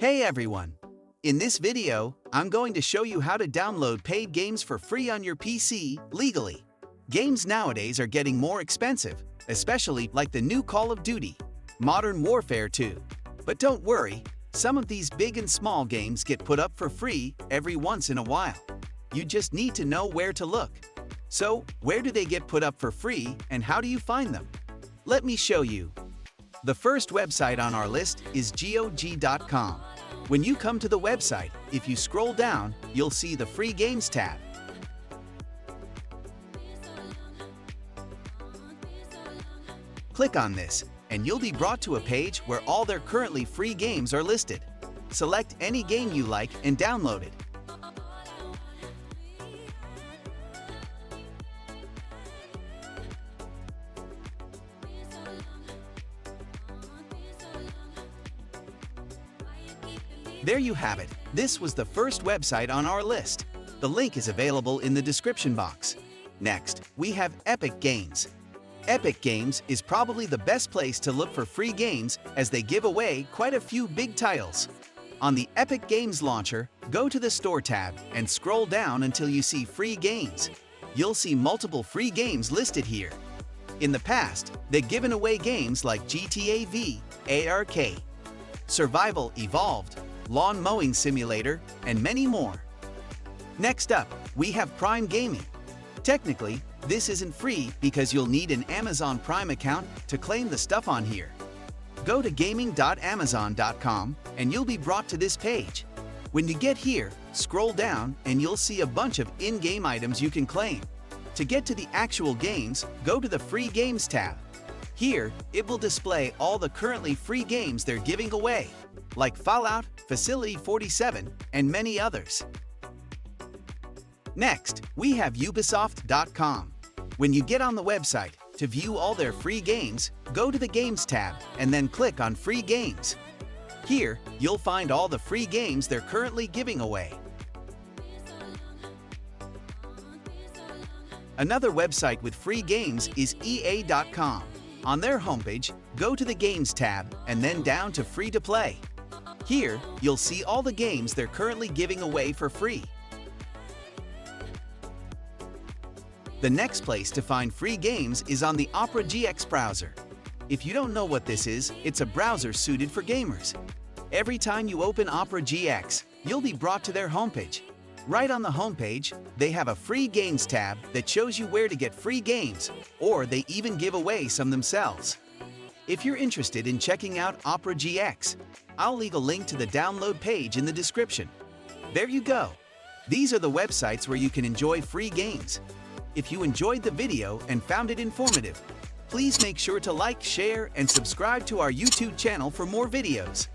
Hey everyone! In this video, I'm going to show you how to download paid games for free on your PC legally. Games nowadays are getting more expensive, especially like the new Call of Duty, Modern Warfare 2. But don't worry, some of these big and small games get put up for free every once in a while. You just need to know where to look. So, where do they get put up for free and how do you find them? Let me show you. The first website on our list is GOG.com. When you come to the website, if you scroll down, you'll see the Free Games tab. Click on this, and you'll be brought to a page where all their currently free games are listed. Select any game you like and download it. There you have it. This was the first website on our list. The link is available in the description box. Next, we have Epic Games. Epic Games is probably the best place to look for free games as they give away quite a few big titles. On the Epic Games launcher, go to the Store tab and scroll down until you see Free Games. You'll see multiple free games listed here. In the past, they've given away games like GTA V, ARK, Survival Evolved, Lawn Mowing Simulator, and many more. Next up, we have Prime Gaming. Technically, this isn't free because you'll need an Amazon Prime account to claim the stuff on here. Go to gaming.amazon.com and you'll be brought to this page. When you get here, scroll down and you'll see a bunch of in-game items you can claim. To get to the actual games, go to the Free Games tab. Here, it will display all the currently free games they're giving away, like Fallout, Facility 47, and many others. Next, we have Ubisoft.com. When you get on the website, to view all their free games, go to the Games tab and then click on Free Games. Here, you'll find all the free games they're currently giving away. Another website with free games is EA.com. On their homepage, go to the Games tab and then down to Free to Play. Here, you'll see all the games they're currently giving away for free. The next place to find free games is on the Opera GX browser. If you don't know what this is, it's a browser suited for gamers. Every time you open Opera GX, you'll be brought to their homepage. Right on the homepage, they have a Free Games tab that shows you where to get free games, or they even give away some themselves. If you're interested in checking out Opera GX, I'll leave a link to the download page in the description. There you go. These are the websites where you can enjoy free games. If you enjoyed the video and found it informative, please make sure to like, share, and subscribe to our YouTube channel for more videos.